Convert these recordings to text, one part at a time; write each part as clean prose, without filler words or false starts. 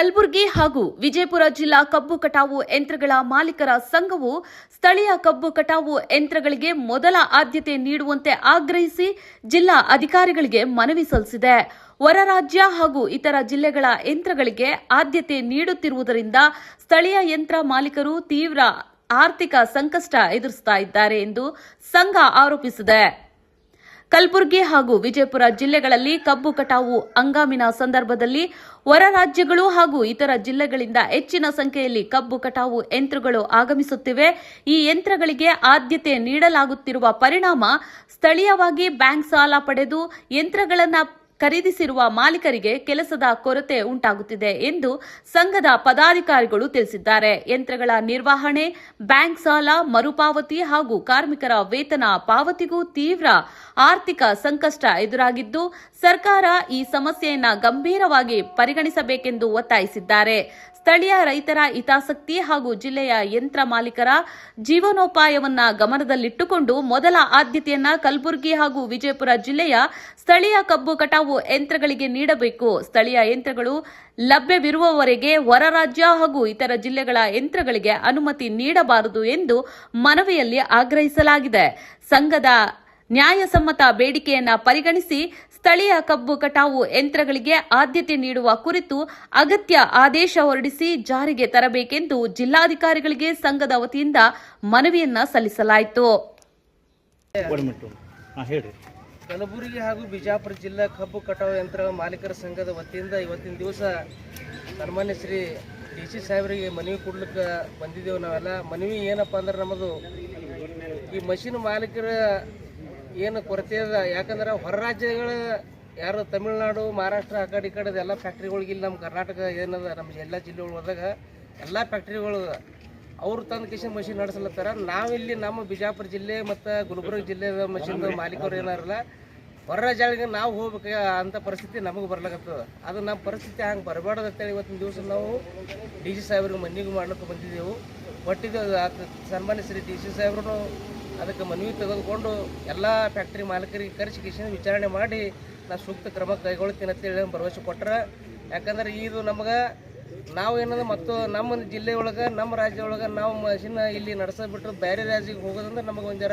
ಕಲಬುರಗಿ ಹಾಗೂ ವಿಜಯಪುರ ಜಿಲ್ಲಾ ಕಬ್ಬು ಕಟಾವು ಯಂತ್ರಗಳ ಮಾಲೀಕರ ಸಂಘವು ಸ್ಥಳೀಯ ಕಬ್ಬು ಕಟಾವು ಯಂತ್ರಗಳಿಗೆ ಮೊದಲ ಆದ್ಯತೆ ನೀಡುವಂತೆ ಆಗ್ರಹಿಸಿ ಜಿಲ್ಲಾ ಅಧಿಕಾರಿಗಳಿಗೆ ಮನವಿ ಸಲ್ಲಿಸಿದೆ. ಹೊರ ರಾಜ್ಯ ಹಾಗೂ ಇತರ ಜಿಲ್ಲೆಗಳ ಯಂತ್ರಗಳಿಗೆ ಆದ್ಯತೆ ನೀಡುತ್ತಿರುವುದರಿಂದ ಸ್ಥಳೀಯ ಯಂತ್ರ ಮಾಲೀಕರು ತೀವ್ರ ಆರ್ಥಿಕ ಸಂಕಷ್ಟ ಎದುರಿಸುತ್ತಿದ್ದಾರೆ ಎಂದು ಸಂಘ ಆರೋಪಿಸಿದೆ. ಕಲಬುರಗಿ ಹಾಗೂ ವಿಜಯಪುರ ಜಿಲ್ಲೆಗಳಲ್ಲಿ ಕಬ್ಬು ಕಟಾವು ಹಂಗಾಮಿನ ಸಂದರ್ಭದಲ್ಲಿ ಹೊರ ರಾಜ್ಯಗಳು ಹಾಗೂ ಇತರ ಜಿಲ್ಲೆಗಳಿಂದ ಹೆಚ್ಚಿನ ಸಂಖ್ಯೆಯಲ್ಲಿ ಕಬ್ಬು ಕಟಾವು ಯಂತ್ರಗಳು ಆಗಮಿಸುತ್ತಿವೆ. ಈ ಯಂತ್ರಗಳಿಗೆ ಆದ್ಯತೆ ನೀಡಲಾಗುತ್ತಿರುವ ಪರಿಣಾಮ ಸ್ಥಳೀಯವಾಗಿ ಬ್ಯಾಂಕ್ ಸಾಲ ಪಡೆದು ಯಂತ್ರಗಳನ್ನು ಖರೀದಿಸಿರುವ ಮಾಲೀಕರಿಗೆ ಕೆಲಸದ ಕೊರತೆ ಉಂಟಾಗುತ್ತಿದೆ ಎಂದು ಸಂಘದ ಪದಾಧಿಕಾರಿಗಳು ತಿಳಿಸಿದ್ದಾರೆ. ಯಂತ್ರಗಳ ನಿರ್ವಹಣೆ, ಬ್ಯಾಂಕ್ ಸಾಲ ಮರುಪಾವತಿ ಹಾಗೂ ಕಾರ್ಮಿಕರ ವೇತನ ಪಾವತಿಗೂ ತೀವ್ರ ಆರ್ಥಿಕ ಸಂಕಷ್ಟ ಎದುರಾಗಿದ್ದು, ಸರ್ಕಾರ ಈ ಸಮಸ್ಯೆಯನ್ನು ಗಂಭೀರವಾಗಿ ಪರಿಗಣಿಸಬೇಕೆಂದು ಒತ್ತಾಯಿಸಿದ್ದಾರೆ. ಸ್ಥಳೀಯ ರೈತರ ಹಿತಾಸಕ್ತಿ ಹಾಗೂ ಜಿಲ್ಲೆಯ ಯಂತ್ರ ಮಾಲೀಕರ ಜೀವನೋಪಾಯವನ್ನ ಗಮನದಲ್ಲಿಟ್ಟುಕೊಂಡು ಮೊದಲ ಆದ್ಯತೆಯನ್ನ ಕಲಬುರಗಿ ಹಾಗೂ ವಿಜಯಪುರ ಜಿಲ್ಲೆಯ ಸ್ಥಳೀಯ ಕಬ್ಬು ಕಟಾವು ಯಂತ್ರಗಳಿಗೆ ನೀಡಬೇಕು. ಸ್ಥಳೀಯ ಯಂತ್ರಗಳು ಲಭ್ಯವಿರುವವರೆಗೆ ಹೊರ ರಾಜ್ಯ ಹಾಗೂ ಇತರ ಜಿಲ್ಲೆಗಳ ಯಂತ್ರಗಳಿಗೆ ಅನುಮತಿ ನೀಡಬಾರದು ಎಂದು ಮನವಿಯಲ್ಲಿ ಆಗ್ರಹಿಸಲಾಗಿದೆ. ಸಂಘದ ನ್ಯಾಯಸಮ್ಮತ ಬೇಡಿಕೆಯನ್ನು ಪರಿಗಣಿಸಿ ಸ್ಥಳೀಯ ಕಬ್ಬು ಕಟಾವು ಯಂತ್ರಗಳಿಗೆ ಆದ್ಯತೆ ನೀಡುವ ಕುರಿತು ಅಗತ್ಯ ಆದೇಶ ಹೊರಡಿಸಿ ಜಾರಿಗೆ ತರಬೇಕೆಂದು ಜಿಲ್ಲಾಧಿಕಾರಿಗಳಿಗೆ ಸಂಘದ ವತಿಯಿಂದ ಮನವಿಯನ್ನ ಸಲ್ಲಿಸಲಾಯಿತು. ಕಲಬುರಗಿ ಹಾಗೂ ಬಿಜಾಪುರ ಜಿಲ್ಲಾ ಕಬ್ಬು ಕಟಾವು ಯಂತ್ರ ಮಾಲೀಕರ ಸಂಘದ ವತಿಯಿಂದ ಇವತ್ತಿನ ದಿವಸ ಸನ್ಮಾನ್ಯ ಶ್ರೀ DC ಸಾಹೇಬರಿಗೆ ಮನವಿ ಕೊಡ್ಲಿಕ್ಕೆ ಬಂದಿದ್ದೇವೆ. ನಾವೆಲ್ಲ ಮನವಿ ಏನಪ್ಪ ಅಂದ್ರೆ ನಮ್ಮದು ಈ ಮಷಿನ್ ಮಾಲೀಕರ ಏನು ಕೊರತೆ ಅದ. ಯಾಕಂದ್ರೆ ಹೊರ ರಾಜ್ಯಗಳ ಯಾರು ತಮಿಳುನಾಡು, ಮಹಾರಾಷ್ಟ್ರ ಆ ಕಡೆ ಈ ಕಡೆ ಎಲ್ಲ ಫ್ಯಾಕ್ಟ್ರಿಗಳಿಗೆ ಇಲ್ಲಿ ನಮ್ಮ ಕರ್ನಾಟಕ ಏನದ ನಮ್ಮ ಎಲ್ಲ ಜಿಲ್ಲೆಗಳು ಹೋದಾಗ ಎಲ್ಲ ಫ್ಯಾಕ್ಟ್ರಿಗಳು ಅವರು ತಂದು ಕಿಶನ್ ಮಷಿನ್ ನಡೆಸಲತ್ತಾರ. ನಾವಿಲ್ಲಿ ನಮ್ಮ ಬಿಜಾಪುರ ಜಿಲ್ಲೆ ಮತ್ತು ಗುಲ್ಬರ್ಗ ಜಿಲ್ಲೆಯ ಮಷಿನ್ ಮಾಲೀಕರು ಏನಾರಲ್ಲ ಹೊರ ರಾಜ್ಯಗಳಿಗೆ ನಾವು ಹೋಗ್ಬೇಕು ಅಂತ ಪರಿಸ್ಥಿತಿ ನಮಗೆ ಬರ್ಲಾಗತ್ತದ. ಅದು ನಮ್ಮ ಪರಿಸ್ಥಿತಿ ಹಂಗೆ ಬರಬಾರ್ದು ಅಂತೇಳಿ ಇವತ್ತಿನ ದಿವಸ ನಾವು DC ಸಾಹೇಬ್ರಿಗೆ ಮನವಿ ಮಾಡ್ಲಿಕ್ಕೆ ಬಂದಿದ್ದೆವು. ಒಟ್ಟಿದ್ದು ಸನ್ಮಾನ್ಯ ಶ್ರೀ DC ಸಾಹೇಬ್ರು ಅದಕ್ಕೆ ಮನವಿ ತೆಗೆದುಕೊಂಡು ಎಲ್ಲ ಫ್ಯಾಕ್ಟ್ರಿ ಮಾಲೀಕರಿಗೆ ಕರೆಸಿ ವಿಚಾರಣೆ ಮಾಡಿ ನಾವು ಸೂಕ್ತ ಕ್ರಮ ಕೈಗೊಳ್ತೀನಿ ಅಂತೇಳಿ ಭರವಸೆ ಕೊಟ್ಟರೆ. ಯಾಕಂದ್ರೆ ಇದು ನಮಗೆ ನಾವು ಏನಂದ್ರೆ ಮತ್ತು ನಮ್ಮ ಜಿಲ್ಲೆ ಒಳಗೆ ನಮ್ಮ ರಾಜ್ಯ ಒಳಗೆ ನಾವು ಮಷಿನ್ ಇಲ್ಲಿ ನಡೆಸಬಿಟ್ಟು ಬೇರೆ ರಾಜ್ಯಕ್ಕೆ ಹೋಗೋದಂದ್ರೆ ನಮಗೆ ಒಂದರ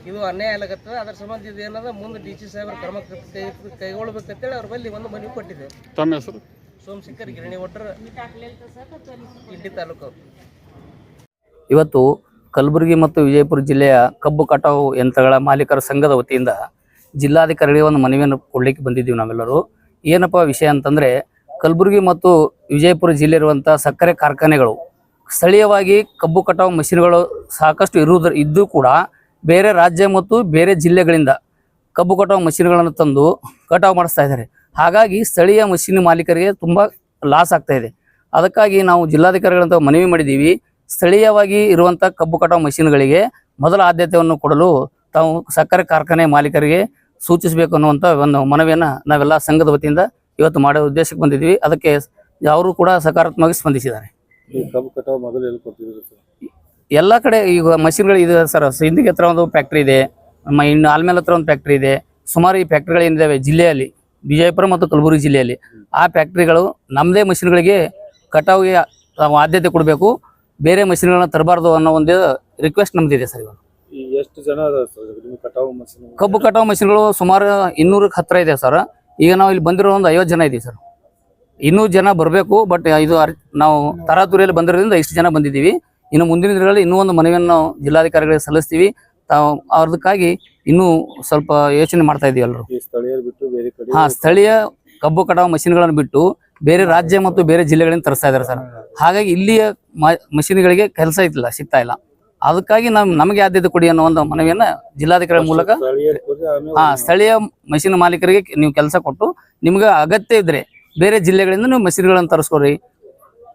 ಇದು ಅನ್ಯಾಯ ಆಗತ್ತದ. ಅದ್ರ ಸಂಬಂಧ ಇದು ಏನಂದ್ರೆ ಮುಂದೆ DC ಸಾಹೇಬ್ರ ಕ್ರಮ ಕೈಗೊಳ್ಬೇಕಂತೇಳಿ ಅವ್ರ ಬಳಿ ಒಂದು ಮನವಿ ಕೊಟ್ಟಿದೆ. ತಮ್ಮ ಹೆಸರು? ಸೋಮಶೇಖರ್ ಗಿರಣಿ ಒಟ್ಟರು, ಇಂಡಿ ತಾಲೂಕು. ಇವತ್ತು ಕಲಬುರಗಿ ಮತ್ತು ವಿಜಯಪುರ ಜಿಲ್ಲೆಯ ಕಬ್ಬು ಕಟಾವು ಯಂತ್ರಗಳ ಮಾಲೀಕರ ಸಂಘದ ವತಿಯಿಂದ ಜಿಲ್ಲಾಧಿಕಾರಿಗಳಿಗೆ ಒಂದು ಮನವಿಯನ್ನು ಕೊಡಲಿಕ್ಕೆ ಬಂದಿದ್ದೀವಿ. ನಾವೆಲ್ಲರೂ ಏನಪ್ಪ ವಿಷಯ ಅಂತಂದರೆ, ಕಲಬುರಗಿ ಮತ್ತು ವಿಜಯಪುರ ಜಿಲ್ಲೆ ಇರುವಂಥ ಸಕ್ಕರೆ ಕಾರ್ಖಾನೆಗಳು ಸ್ಥಳೀಯವಾಗಿ ಕಬ್ಬು ಕಟಾವು ಮಷಿನ್ಗಳು ಸಾಕಷ್ಟು ಇದ್ದು ಕೂಡ ಬೇರೆ ರಾಜ್ಯ ಮತ್ತು ಬೇರೆ ಜಿಲ್ಲೆಗಳಿಂದ ಕಬ್ಬು ಕಟಾವು ಮಷಿನ್ಗಳನ್ನು ತಂದು ಕಟಾವು ಮಾಡಿಸ್ತಾ ಇದ್ದಾರೆ. ಹಾಗಾಗಿ ಸ್ಥಳೀಯ ಮಷಿನ್ ಮಾಲೀಕರಿಗೆ ತುಂಬ ಲಾಸ್ ಆಗ್ತಾ ಇದೆ. ಅದಕ್ಕಾಗಿ ನಾವು ಜಿಲ್ಲಾಧಿಕಾರಿಗಳಂತ ಮನವಿ ಮಾಡಿದ್ದೀವಿ. ಸ್ಥಳೀಯವಾಗಿ ಇರುವಂಥ ಕಬ್ಬು ಕಟಾವು ಮಷಿನ್ಗಳಿಗೆ ಮೊದಲ ಆದ್ಯತೆಯನ್ನು ಕೊಡಲು ತಾವು ಸಕ್ಕರೆ ಕಾರ್ಖಾನೆ ಮಾಲೀಕರಿಗೆ ಸೂಚಿಸಬೇಕು ಅನ್ನುವಂಥ ಒಂದು ಮನವಿಯನ್ನು ನಾವೆಲ್ಲ ಸಂಘದ ವತಿಯಿಂದ ಇವತ್ತು ಮಾಡೋ ಉದ್ದೇಶಕ್ಕೆ ಬಂದಿದ್ದೀವಿ. ಅದಕ್ಕೆ ಅವರು ಕೂಡ ಸಕಾರಾತ್ಮಕವಾಗಿ ಸ್ಪಂದಿಸಿದ್ದಾರೆ. ಕಬ್ಬು ಕಟಾವು ಮೊದಲು ಎಲ್ಲಿ ಕೊಡ್ತಿದ್ರು? ಎಲ್ಲ ಕಡೆ ಈಗ ಮಷಿನ್ಗಳು ಇದೆ ಸರ್. ಸಿಂದಗಿ ಹತ್ರ ಒಂದು ಫ್ಯಾಕ್ಟ್ರಿ ಇದೆ, ಇನ್ನು ಆಲ್ಮೇಲೆ ಹತ್ರ ಒಂದು ಫ್ಯಾಕ್ಟ್ರಿ ಇದೆ. ಸುಮಾರು ಈ ಫ್ಯಾಕ್ಟ್ರಿಗಳು ಏನಿದ್ದಾವೆ ಜಿಲ್ಲೆಯಲ್ಲಿ, ವಿಜಯಪುರ ಮತ್ತು ಕಲಬುರಗಿ ಜಿಲ್ಲೆಯಲ್ಲಿ, ಆ ಫ್ಯಾಕ್ಟ್ರಿಗಳು ನಮ್ಮದೇ ಮಷಿನ್ಗಳಿಗೆ ಕಟಾವಿಗೆ ಆದ್ಯತೆ ಕೊಡಬೇಕು, ಬೇರೆ ಮಷಿನ್ಗಳನ್ನ ತರಬಾರ್ದು ಅನ್ನೋ ಒಂದು ರಿಕ್ವೆಸ್ಟ್ ನಮ್ದಿದೆ ಸರ್. ಇವಾಗ ಎಷ್ಟು ಜನ ಕಬ್ಬು ಕಟಾವು ಮಷಿನ್ಗಳು ಸುಮಾರು 200ಕ್ಕೆ ಹತ್ತಿರ ಇದೆ ಸರ್. ಈಗ ನಾವು ಇಲ್ಲಿ ಬಂದಿರೋ ಒಂದು 50 ಜನ ಇದ್ದೀವಿ ಸರ್. ಇನ್ನೂ ಜನ ಬರಬೇಕು, ಬಟ್ ಇದು ನಾವು ತರಾತುರಿಯಲ್ಲಿ ಬಂದಿರೋದ್ರಿಂದ ಇಷ್ಟು ಜನ ಬಂದಿದ್ದೀವಿ. ಇನ್ನು ಮುಂದಿನ ದಿನಗಳಲ್ಲಿ ಇನ್ನೂ ಒಂದು ಮನವಿಯನ್ನು ನಾವು ಜಿಲ್ಲಾಧಿಕಾರಿಗಳಿಗೆ ಸಲ್ಲಿಸ್ತೀವಿ. ತಾವು ಅದಕ್ಕಾಗಿ ಇನ್ನೂ ಸ್ವಲ್ಪ ಯೋಚನೆ ಮಾಡ್ತಾ ಇದ್ದೀವಿ ಎಲ್ಲರೂ. ಸ್ಥಳೀಯ ಕಬ್ಬು ಕಟಾವು ಮಷಿನ್ಗಳನ್ನು ಬಿಟ್ಟು ಬೇರೆ ರಾಜ್ಯ ಮತ್ತು ಬೇರೆ ಜಿಲ್ಲೆಗಳಿಂದ ತರಿಸ್ತಾ ಇದ್ದಾರೆ ಸರ್. ಹಾಗಾಗಿ ಇಲ್ಲಿಯ ಮಷಿನ್ಗಳಿಗೆ ಕೆಲಸ ಸಿಗ್ತಾ ಇಲ್ಲ. ಅದಕ್ಕಾಗಿ ನಮಗೆ ಆದ್ಯತೆ ಕೊಡಿ ಅನ್ನೋ ಒಂದು ಮನವಿಯನ್ನ ಜಿಲ್ಲಾಧಿಕಾರಿ ಮೂಲಕ ಸ್ಥಳೀಯ ಮಷಿನ್ ಮಾಲೀಕರಿಗೆ ನೀವು ಕೆಲಸ ಕೊಟ್ಟು ನಿಮ್ಗೆ ಅಗತ್ಯ ಇದ್ರೆ ಬೇರೆ ಜಿಲ್ಲೆಗಳಿಂದ ನೀವು ಮಷಿನ್ಗಳನ್ನು ತರಿಸ್ಕೊರಿ.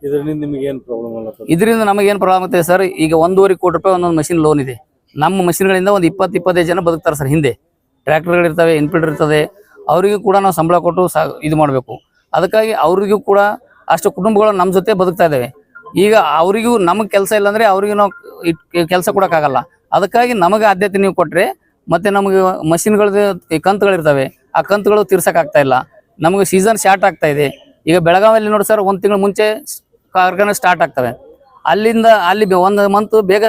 ಇದರಿಂದ ನಮಗೆ ಏನು ಪ್ರಾಬ್ಲಮ್ ಆಗುತ್ತೆ ಸರ್? ಈಗ 1.5 ಕೋಟಿ ರೂಪಾಯಿ ಒಂದೊಂದು ಮಷಿನ್ ಲೋನ್ ಇದೆ. ನಮ್ಮ ಮಷಿನ್ಗಳಿಂದ ಒಂದು 20-25 ಜನ ಬದುಕ್ತಾರೆ ಸರ್. ಹಿಂದೆ ಟ್ರ್ಯಾಕ್ಟರ್ಗಳಿರ್ತವೆ, ಇನ್ಫಿಲ್ಟರ್ ಇರ್ತದೆ, ಅವರಿಗೂ ಕೂಡ ನಾವು ಸಂಬಳ ಕೊಟ್ಟು ಇದು ಮಾಡಬೇಕು. ಅದಕ್ಕಾಗಿ ಅವರಿಗೂ ಕೂಡ ಅಷ್ಟು ಕುಟುಂಬಗಳು ನಮ್ಮ ಜೊತೆ ಬದುಕ್ತಾ ಇದ್ದಾವೆ. ಈಗ ಅವರಿಗೂ ನಮಗೆ ಕೆಲಸ ಇಲ್ಲ ಅಂದರೆ ಅವರಿಗೂ ನಾವು ಕೆಲಸ ಕೊಡೋಕ್ಕಾಗಲ್ಲ. ಅದಕ್ಕಾಗಿ ನಮಗೆ ಆದ್ಯತೆ ನೀವು ಕೊಟ್ಟರೆ ಮತ್ತೆ ನಮಗೆ ಮಷಿನ್ಗಳದ್ದು ಕಂತುಗಳಿರ್ತವೆ, ಆ ಕಂತುಗಳು ತೀರ್ಸೋಕ್ಕಾಗ್ತಾ ಇಲ್ಲ. ನಮಗೆ ಸೀಸನ್ ಶಾರ್ಟ್ ಆಗ್ತಾ ಇದೆ. ಈಗ ಬೆಳಗಾವಿಯಲ್ಲಿ ನೋಡಿ ಸರ್ 1 ತಿಂಗಳು ಮುಂಚೆ ಕಾರ್ಖಾನೆ ಸ್ಟಾರ್ಟ್ ಆಗ್ತವೆ, ಅಲ್ಲಿಂದ ಅಲ್ಲಿ 1 ಮಂತ್ ಬೇಗ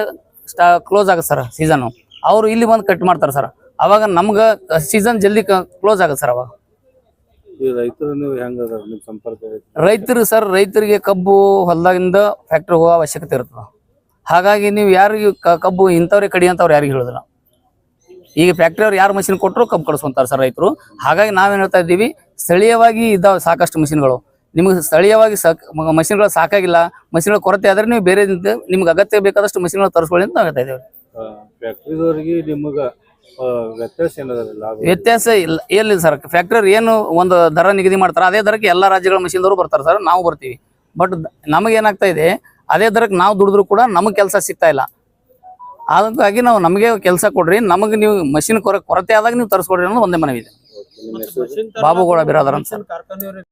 ಕ್ಲೋಸ್ ಆಗುತ್ತೆ ಸರ್ ಸೀಸನ್. ಅವರು ಇಲ್ಲಿ ಬಂದು ಕಟ್ ಮಾಡ್ತಾರೆ ಸರ್, ಅವಾಗ ನಮ್ಗೆ ಸೀಸನ್ ಜಲ್ದಿ ಕ್ಲೋಸ್ ಆಗುತ್ತೆ ಸರ್. ಅವಾಗ ಈ ರೈತರು ನೀವು ಹೆಂಗ ನಿಮ್ ಸಂಪರ್ಕ ಐತಿ? ರೈತರು ಸರ್, ರೈತರಿಗೆ ಕಬ್ಬು ಹೊಲದಾಗಿಂದ ಫ್ಯಾಕ್ಟ್ರಿ ಹೋಗೋ ಅವಶ್ಯಕತೆ ಇರ್ತದೆ. ಹಾಗಾಗಿ ನೀವು ಯಾರಿಗೆ ಕಬ್ಬು ಇಂಥವ್ರಿಗೆ ಕಡಿ ಅಂತವ್ರು ಯಾರಿಗೆ ಹೇಳೋದಿಲ್ಲ. ಈಗ ಫ್ಯಾಕ್ಟ್ರಿ ಅವ್ರು ಯಾರು ಮಷಿನ್ ಕೊಟ್ಟರು ಕಬ್ಬು ಕಳಿಸ್ಕೊಂತಾರೆ ಸರ್ ರೈತರು. ಹಾಗಾಗಿ ನಾವೇನು ಹೇಳ್ತಾ ಇದ್ದೀವಿ, ಸ್ಥಳೀಯವಾಗಿ ಇದ್ದಾವೆ ಸಾಕಷ್ಟು ಮಷಿನ್ಗಳು. ನಿಮಗೆ ಸ್ಥಳೀಯವಾಗಿ ಮಷಿನ್ಗಳು ಸಾಕಾಗಿಲ್ಲ, ಮಷಿನ್ಗಳ ಕೊರತೆ ಆದ್ರೆ ನೀವು ಬೇರೆ ನಿಮ್ಗೆ ಅಗತ್ಯ ಬೇಕಾದಷ್ಟು ಮಷಿನ್ಗಳು ತರಿಸ್ಕೊಳ್ಳಿ ಅಂತ ನಾವು ಹೇಳ್ತಾ ಇದ್ದೇವೆ. ಫ್ಯಾಕ್ಟ್ರಿದವರಿಗೆ ನಿಮಗ ವ್ಯತ್ಯಾಸ ಏನದ? ವ್ಯತ್ಯಾಸ ಇಲ್ಲ ಸರ್. ಫ್ಯಾಕ್ಟರಿ ಏನು ಒಂದು ದರ ನಿಗದಿ ಮಾಡ್ತಾರೆ, ಅದೇ ದರಕ್ಕೆ ಎಲ್ಲ ರಾಜ್ಯಗಳ ಮಷಿನ್ದವರು ಬರ್ತಾರೆ ಸರ್, ನಾವು ಬರ್ತೀವಿ. ಬಟ್ ನಮಗೇನಾಗ್ತಾ ಇದೆ, ಅದೇ ದರಕ್ಕೆ ನಾವು ದುಡಿದ್ರು ಕೂಡ ನಮಗೆ ಕೆಲಸ ಸಿಗ್ತಾ ಇಲ್ಲ. ಹಾಗಾಗಿ ನಾವು ನಮಗೆ ಕೆಲಸ ಕೊಡ್ರಿ, ನಮಗೆ ನೀವು ಮಷಿನ್ ಕೊರತೆ ಆದಾಗ ನೀವು ತರಿಸ್ಕೊಡ್ರಿ ಅನ್ನೋದು ಒಂದೇ ಮನವಿ ಇದೆ. ಬಾಬುಗೌಡ ಬಿರಾದರ್ ಅಂತ ಸರ್.